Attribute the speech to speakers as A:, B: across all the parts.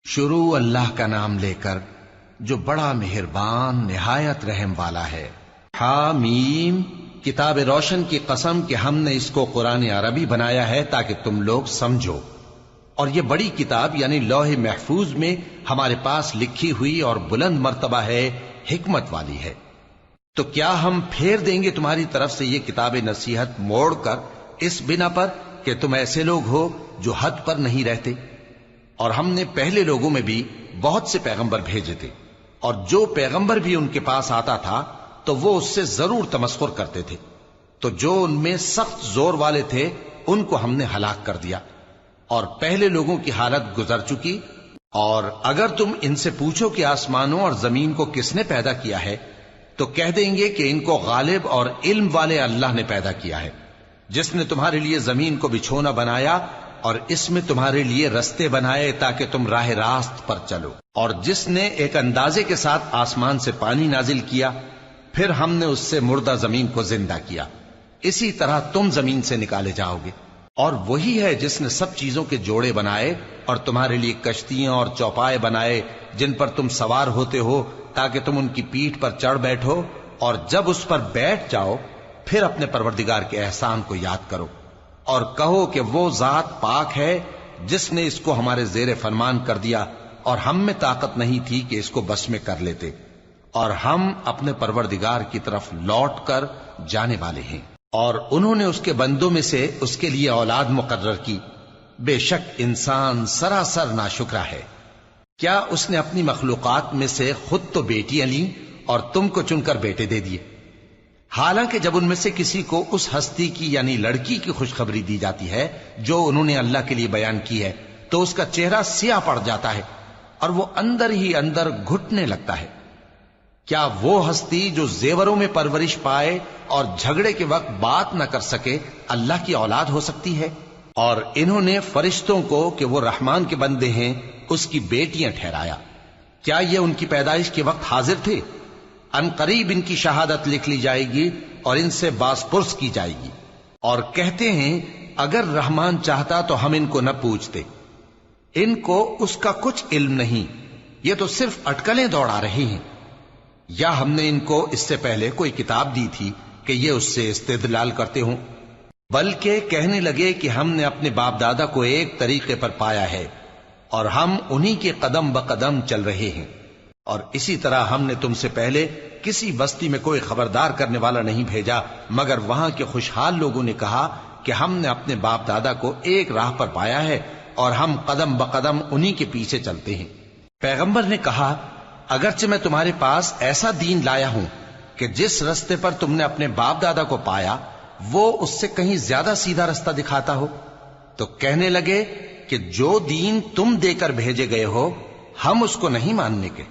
A: شروع اللہ کا نام لے کر جو بڑا مہربان نہایت رحم والا ہے۔ حامیم، کتاب روشن کی قسم کہ ہم نے اس کو قرآن عربی بنایا ہے تاکہ تم لوگ سمجھو، اور یہ بڑی کتاب یعنی لوح محفوظ میں ہمارے پاس لکھی ہوئی اور بلند مرتبہ ہے، حکمت والی ہے۔ تو کیا ہم پھیر دیں گے تمہاری طرف سے یہ کتاب نصیحت موڑ کر اس بنا پر کہ تم ایسے لوگ ہو جو حد پر نہیں رہتے؟ اور ہم نے پہلے لوگوں میں بھی بہت سے پیغمبر بھیجے تھے، اور جو پیغمبر بھی ان کے پاس آتا تھا تو وہ اس سے ضرور تمسخر کرتے تھے، تو جو ان میں سخت زور والے تھے ان کو ہم نے ہلاک کر دیا، اور پہلے لوگوں کی حالت گزر چکی۔ اور اگر تم ان سے پوچھو کہ آسمانوں اور زمین کو کس نے پیدا کیا ہے تو کہہ دیں گے کہ ان کو غالب اور علم والے اللہ نے پیدا کیا ہے، جس نے تمہارے لیے زمین کو بچھونا بنایا اور اس میں تمہارے لیے رستے بنائے تاکہ تم راہ راست پر چلو، اور جس نے ایک اندازے کے ساتھ آسمان سے پانی نازل کیا، پھر ہم نے اس سے مردہ زمین کو زندہ کیا، اسی طرح تم زمین سے نکالے جاؤ گے۔ اور وہی ہے جس نے سب چیزوں کے جوڑے بنائے اور تمہارے لیے کشتیاں اور چوپائے بنائے جن پر تم سوار ہوتے ہو تاکہ تم ان کی پیٹھ پر چڑھ بیٹھو، اور جب اس پر بیٹھ جاؤ پھر اپنے پروردگار کے احسان کو یاد کرو اور کہو کہ وہ ذات پاک ہے جس نے اس کو ہمارے زیر فرمان کر دیا اور ہم میں طاقت نہیں تھی کہ اس کو بس میں کر لیتے، اور ہم اپنے پروردگار کی طرف لوٹ کر جانے والے ہیں۔ اور انہوں نے اس کے بندوں میں سے اس کے لیے اولاد مقرر کی، بے شک انسان سراسر ناشکرا ہے۔ کیا اس نے اپنی مخلوقات میں سے خود تو بیٹیاں لیں اور تم کو چن کر بیٹے دے دیے؟ حالانکہ جب ان میں سے کسی کو اس ہستی کی یعنی لڑکی کی خوشخبری دی جاتی ہے جو انہوں نے اللہ کے لیے بیان کی ہے تو اس کا چہرہ سیاہ پڑ جاتا ہے اور وہ اندر ہی اندر گھٹنے لگتا ہے۔ کیا وہ ہستی جو زیوروں میں پرورش پائے اور جھگڑے کے وقت بات نہ کر سکے اللہ کی اولاد ہو سکتی ہے؟ اور انہوں نے فرشتوں کو کہ وہ رحمان کے بندے ہیں اس کی بیٹیاں ٹھہرایا۔ کیا یہ ان کی پیدائش کے وقت حاضر تھے؟ ان قریب ان کی شہادت لکھ لی جائے گی اور ان سے باز پرس کی جائے گی، اور کہتے ہیں اگر رحمان چاہتا تو ہم ان کو نہ پوچھتے، ان کو اس کا کچھ علم نہیں، یہ تو صرف اٹکلیں دوڑا رہے ہیں۔ یا ہم نے ان کو اس سے پہلے کوئی کتاب دی تھی کہ یہ اس سے استدلال کرتے ہوں؟ بلکہ کہنے لگے کہ ہم نے اپنے باپ دادا کو ایک طریقے پر پایا ہے اور ہم انہی کے قدم بقدم چل رہے ہیں، اور اسی طرح ہم نے تم سے پہلے کسی بستی میں کوئی خبردار کرنے والا نہیں بھیجا مگر وہاں کے خوشحال لوگوں نے کہا کہ ہم نے اپنے باپ دادا کو ایک راہ پر پایا ہے اور ہم قدم بقدم انہی کے پیچھے چلتے ہیں۔ پیغمبر نے کہا اگرچہ میں تمہارے پاس ایسا دین لایا ہوں کہ جس رستے پر تم نے اپنے باپ دادا کو پایا وہ اس سے کہیں زیادہ سیدھا رستہ دکھاتا ہو، تو کہنے لگے کہ جو دین تم دے کر بھیجے گئے ہو ہم اس کو نہیں ماننے کے،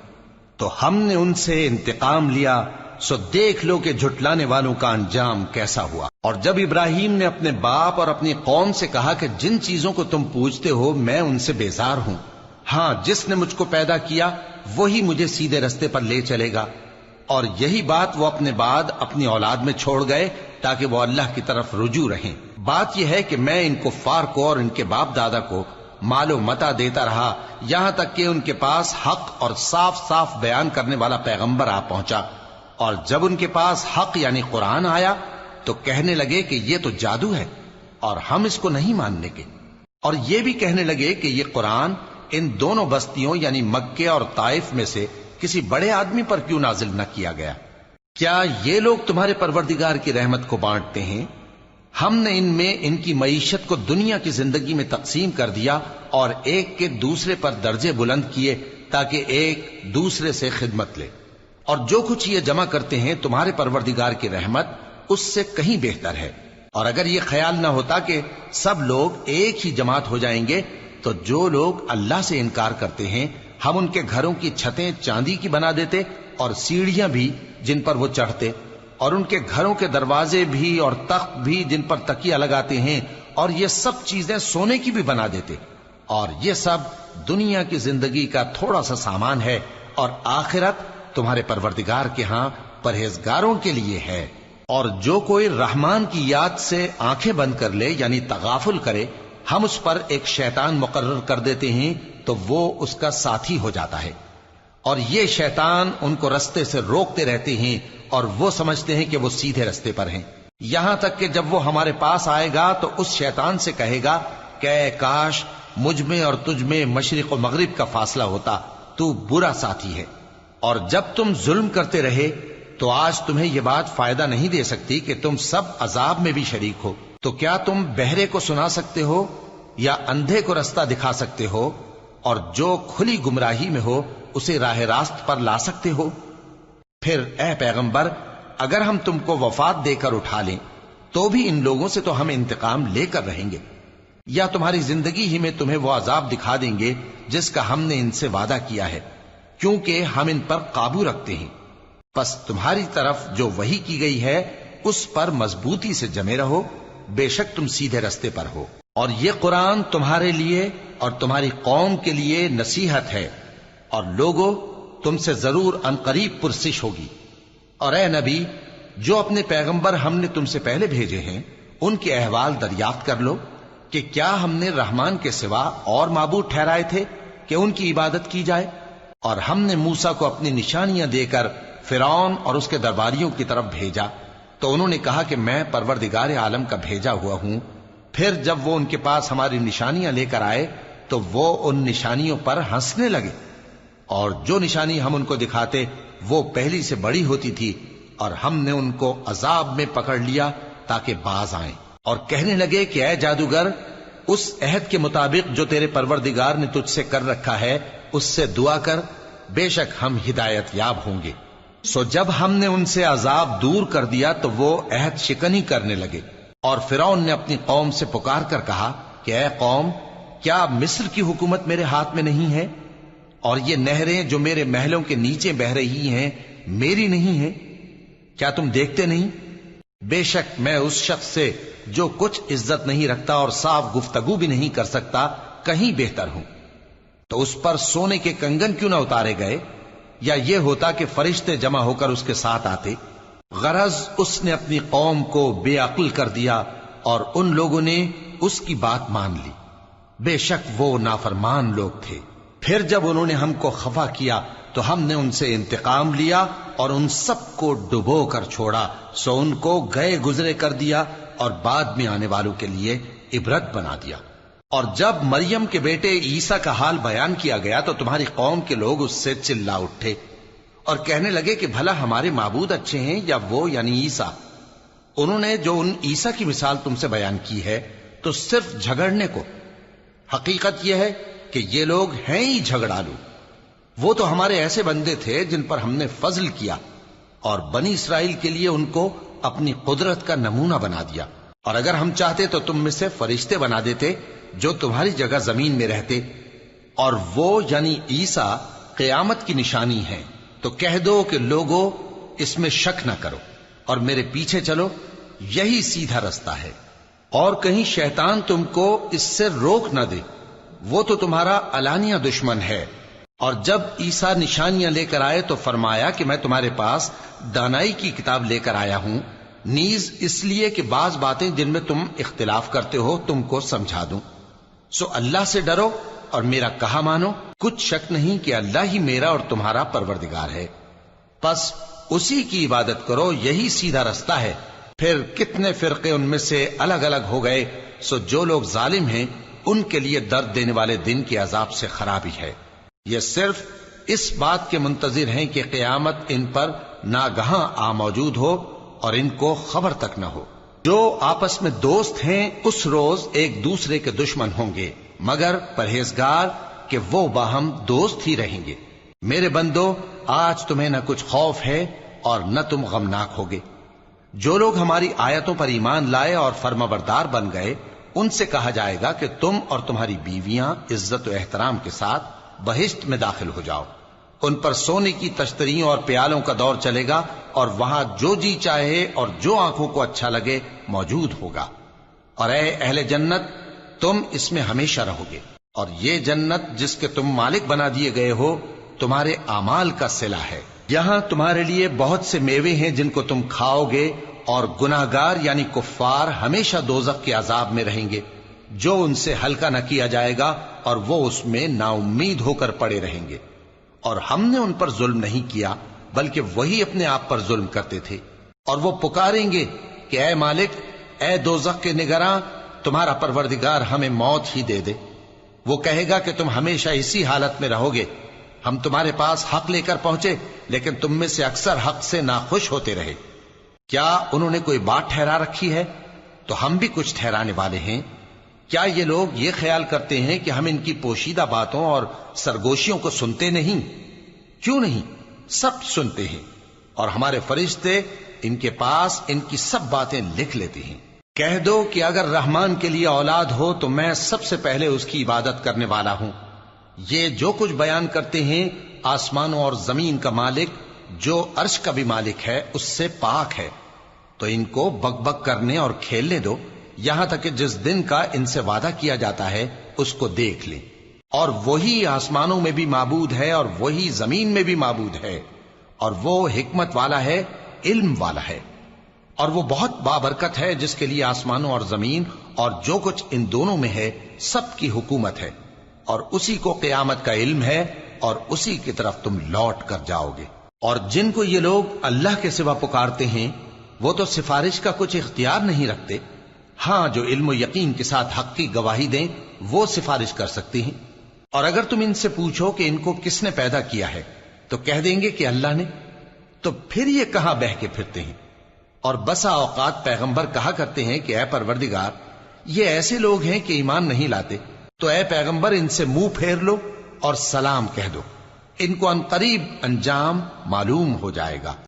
A: تو ہم نے ان سے انتقام لیا، سو دیکھ لو کہ جھٹلانے والوں کا انجام کیسا ہوا۔ اور جب ابراہیم نے اپنے باپ اور اپنی قوم سے کہا کہ جن چیزوں کو تم پوجتے ہو میں ان سے بیزار ہوں، ہاں جس نے مجھ کو پیدا کیا وہی مجھے سیدھے رستے پر لے چلے گا، اور یہی بات وہ اپنے بعد اپنی اولاد میں چھوڑ گئے تاکہ وہ اللہ کی طرف رجوع رہیں۔ بات یہ ہے کہ میں ان کفار کو اور ان کے باپ دادا کو مال و متاع دیتا رہا یہاں تک کہ ان کے پاس حق اور صاف صاف بیان کرنے والا پیغمبر آ پہنچا، اور جب ان کے پاس حق یعنی قرآن آیا تو کہنے لگے کہ یہ تو جادو ہے اور ہم اس کو نہیں ماننے کے، اور یہ بھی کہنے لگے کہ یہ قرآن ان دونوں بستیوں یعنی مکے اور طائف میں سے کسی بڑے آدمی پر کیوں نازل نہ کیا گیا؟ کیا یہ لوگ تمہارے پروردگار کی رحمت کو بانٹتے ہیں؟ ہم نے ان میں ان کی معیشت کو دنیا کی زندگی میں تقسیم کر دیا اور ایک کے دوسرے پر درجے بلند کیے تاکہ ایک دوسرے سے خدمت لے، اور جو کچھ یہ جمع کرتے ہیں تمہارے پروردگار کی رحمت اس سے کہیں بہتر ہے۔ اور اگر یہ خیال نہ ہوتا کہ سب لوگ ایک ہی جماعت ہو جائیں گے تو جو لوگ اللہ سے انکار کرتے ہیں ہم ان کے گھروں کی چھتیں چاندی کی بنا دیتے اور سیڑھیاں بھی جن پر وہ چڑھتے، اور ان کے گھروں کے دروازے بھی اور تخت بھی جن پر تکیہ لگاتے ہیں اور یہ سب چیزیں سونے کی بھی بنا دیتے، اور یہ سب دنیا کی زندگی کا تھوڑا سا سامان ہے، اور آخرت تمہارے پروردگار کے ہاں پرہیزگاروں کے لیے ہے۔ اور جو کوئی رحمان کی یاد سے آنکھیں بند کر لے یعنی تغافل کرے ہم اس پر ایک شیطان مقرر کر دیتے ہیں تو وہ اس کا ساتھی ہو جاتا ہے، اور یہ شیطان ان کو رستے سے روکتے رہتے ہیں اور وہ سمجھتے ہیں کہ وہ سیدھے رستے پر ہیں، یہاں تک کہ جب وہ ہمارے پاس آئے گا تو اس شیطان سے کہے گا کہ اے کاش مجھ میں اور تجھ میں مشرق و مغرب کا فاصلہ ہوتا، تو برا ساتھی ہے۔ اور جب تم ظلم کرتے رہے تو آج تمہیں یہ بات فائدہ نہیں دے سکتی کہ تم سب عذاب میں بھی شریک ہو، تو کیا تم بہرے کو سنا سکتے ہو یا اندھے کو رستہ دکھا سکتے ہو، اور جو کھلی گمراہی میں ہو اسے راہ راست پر لا سکتے ہو؟ پھر اے پیغمبر، اگر ہم تم کو وفات دے کر اٹھا لیں تو بھی ان لوگوں سے تو ہم انتقام لے کر رہیں گے، یا تمہاری زندگی ہی میں تمہیں وہ عذاب دکھا دیں گے جس کا ہم نے ان سے وعدہ کیا ہے، کیونکہ ہم ان پر قابو رکھتے ہیں۔ پس تمہاری طرف جو وحی کی گئی ہے اس پر مضبوطی سے جمے رہو، بے شک تم سیدھے رستے پر ہو، اور یہ قرآن تمہارے لیے اور تمہاری قوم کے لیے نصیحت ہے، اور لوگوں تم سے ضرور عنقریب پرسش ہوگی۔ اور اے نبی، جو اپنے پیغمبر ہم نے تم سے پہلے بھیجے ہیں ان کے احوال دریافت کر لو کہ کیا ہم نے رحمان کے سوا اور معبود ٹھہرائے تھے کہ ان کی عبادت کی جائے؟ اور ہم نے موسیٰ کو اپنی نشانیاں دے کر فرعون اور اس کے درباریوں کی طرف بھیجا، تو انہوں نے کہا کہ میں پروردگار عالم کا بھیجا ہوا ہوں۔ پھر جب وہ ان کے پاس ہماری نشانیاں لے کر آئے تو وہ ان نشانیوں پر ہنسنے لگے، اور جو نشانی ہم ان کو دکھاتے وہ پہلی سے بڑی ہوتی تھی، اور ہم نے ان کو عذاب میں پکڑ لیا تاکہ باز آئیں، اور کہنے لگے کہ اے جادوگر، اس عہد کے مطابق جو تیرے پروردگار نے تجھ سے کر رکھا ہے اس سے دعا کر، بے شک ہم ہدایت یاب ہوں گے۔ سو جب ہم نے ان سے عذاب دور کر دیا تو وہ عہد شکنی کرنے لگے، اور فرعون نے اپنی قوم سے پکار کر کہا کہ اے قوم، کیا مصر کی حکومت میرے ہاتھ میں نہیں ہے، اور یہ نہریں جو میرے محلوں کے نیچے بہ رہی ہیں میری نہیں ہیں؟ کیا تم دیکھتے نہیں؟ بے شک میں اس شخص سے جو کچھ عزت نہیں رکھتا اور صاف گفتگو بھی نہیں کر سکتا کہیں بہتر ہوں۔ تو اس پر سونے کے کنگن کیوں نہ اتارے گئے، یا یہ ہوتا کہ فرشتے جمع ہو کر اس کے ساتھ آتے؟ غرض اس نے اپنی قوم کو بے عقل کر دیا اور ان لوگوں نے اس کی بات مان لی، بے شک وہ نافرمان لوگ تھے۔ پھر جب انہوں نے ہم کو خفا کیا تو ہم نے ان سے انتقام لیا اور ان سب کو ڈبو کر چھوڑا، سو ان کو گئے گزرے کر دیا اور بعد میں آنے والوں کے لیے عبرت بنا دیا۔ اور جب مریم کے بیٹے عیسیٰ کا حال بیان کیا گیا تو تمہاری قوم کے لوگ اس سے چلا اٹھے اور کہنے لگے کہ بھلا ہمارے معبود اچھے ہیں یا وہ یعنی عیسیٰ؟ انہوں نے جو ان عیسیٰ کی مثال تم سے بیان کی ہے تو صرف جھگڑنے کو، حقیقت یہ ہے کہ یہ لوگ ہیں ہی جھگڑالو۔ وہ تو ہمارے ایسے بندے تھے جن پر ہم نے فضل کیا، اور بنی اسرائیل کے لیے ان کو اپنی قدرت کا نمونہ بنا دیا، اور اگر ہم چاہتے تو تم میں سے فرشتے بنا دیتے جو تمہاری جگہ زمین میں رہتے، اور وہ یعنی عیسیٰ قیامت کی نشانی ہے۔ تو کہہ دو کہ لوگوں اس میں شک نہ کرو اور میرے پیچھے چلو، یہی سیدھا رستہ ہے، اور کہیں شیطان تم کو اس سے روک نہ دے، وہ تو تمہارا علانیہ دشمن ہے۔ اور جب عیسیٰ نشانیاں لے کر آئے تو فرمایا کہ میں تمہارے پاس دانائی کی کتاب لے کر آیا ہوں، نیز اس لیے کہ بعض باتیں جن میں تم اختلاف کرتے ہو تم کو سمجھا دوں۔ سو اللہ سے ڈرو اور میرا کہا مانو، کچھ شک نہیں کہ اللہ ہی میرا اور تمہارا پروردگار ہے، پس اسی کی عبادت کرو، یہی سیدھا رستہ ہے۔ پھر کتنے فرقے ان میں سے الگ الگ ہو گئے، سو جو لوگ ظالم ہیں ان کے لیے درد دینے والے دن کے عذاب سے خرابی ہے۔ یہ صرف اس بات کے منتظر ہیں کہ قیامت ان پر ناگہاں آ موجود ہو اور ان کو خبر تک نہ ہو۔ جو آپس میں دوست ہیں اس روز ایک دوسرے کے دشمن ہوں گے، مگر پرہیزگار کہ وہ باہم دوست ہی رہیں گے۔ میرے بندو، آج تمہیں نہ کچھ خوف ہے اور نہ تم غمناک ہوگے۔ جو لوگ ہماری آیتوں پر ایمان لائے اور فرمانبردار بن گئے ان سے کہا جائے گا کہ تم اور تمہاری بیویاں عزت و احترام کے ساتھ بہشت میں داخل ہو جاؤ۔ ان پر سونے کی تشتریوں اور پیالوں کا دور چلے گا، اور وہاں جو جی چاہے اور جو آنکھوں کو اچھا لگے موجود ہوگا۔ اور اے اہل جنت، تم اس میں ہمیشہ رہو گے، اور یہ جنت جس کے تم مالک بنا دیے گئے ہو تمہارے اعمال کا صلہ ہے۔ یہاں تمہارے لیے بہت سے میوے ہیں جن کو تم کھاؤ گے، اور گناہگار یعنی کفار ہمیشہ دوزخ کے عذاب میں رہیں گے، جو ان سے ہلکا نہ کیا جائے گا اور وہ اس میں نا امید ہو کر پڑے رہیں گے۔ اور ہم نے ان پر ظلم نہیں کیا بلکہ وہی اپنے آپ پر ظلم کرتے تھے۔ اور وہ پکاریں گے کہ اے مالک، اے دوزخ کے نگراں، تمہارا پروردگار ہمیں موت ہی دے دے۔ وہ کہے گا کہ تم ہمیشہ اسی حالت میں رہو گے، ہم تمہارے پاس حق لے کر پہنچے لیکن تم میں سے اکثر حق سے ناخوش ہوتے رہے۔ کیا انہوں نے کوئی بات ٹھہرا رکھی ہے؟ تو ہم بھی کچھ ٹھہرانے والے ہیں۔ کیا یہ لوگ یہ خیال کرتے ہیں کہ ہم ان کی پوشیدہ باتوں اور سرگوشیوں کو سنتے نہیں؟ کیوں نہیں، سب سنتے ہیں، اور ہمارے فرشتے ان کے پاس ان کی سب باتیں لکھ لیتے ہیں۔ کہہ دو کہ اگر رحمان کے لیے اولاد ہو تو میں سب سے پہلے اس کی عبادت کرنے والا ہوں۔ یہ جو کچھ بیان کرتے ہیں آسمانوں اور زمین کا مالک جو عرش کا بھی مالک ہے اس سے پاک ہے، تو ان کو بک بک کرنے اور کھیلنے دو یہاں تک کہ جس دن کا ان سے وعدہ کیا جاتا ہے اس کو دیکھ لیں۔ اور وہی آسمانوں میں بھی معبود ہے اور وہی زمین میں بھی معبود ہے، اور وہ حکمت والا ہے، علم والا ہے، اور وہ بہت بابرکت ہے جس کے لیے آسمانوں اور زمین اور جو کچھ ان دونوں میں ہے سب کی حکومت ہے، اور اسی کو قیامت کا علم ہے اور اسی کی طرف تم لوٹ کر جاؤ گے۔ اور جن کو یہ لوگ اللہ کے سوا پکارتے ہیں وہ تو سفارش کا کچھ اختیار نہیں رکھتے، ہاں جو علم و یقین کے ساتھ حق کی گواہی دیں وہ سفارش کر سکتی ہیں۔ اور اگر تم ان سے پوچھو کہ ان کو کس نے پیدا کیا ہے تو کہہ دیں گے کہ اللہ نے، تو پھر یہ کہاں بہہ کے پھرتے ہیں۔ اور بسا اوقات پیغمبر کہا کرتے ہیں کہ اے پروردگار، یہ ایسے لوگ ہیں کہ ایمان نہیں لاتے، تو اے پیغمبر ان سے منہ پھیر لو اور سلام کہہ دو، ان کو عنقریب انجام معلوم ہو جائے گا۔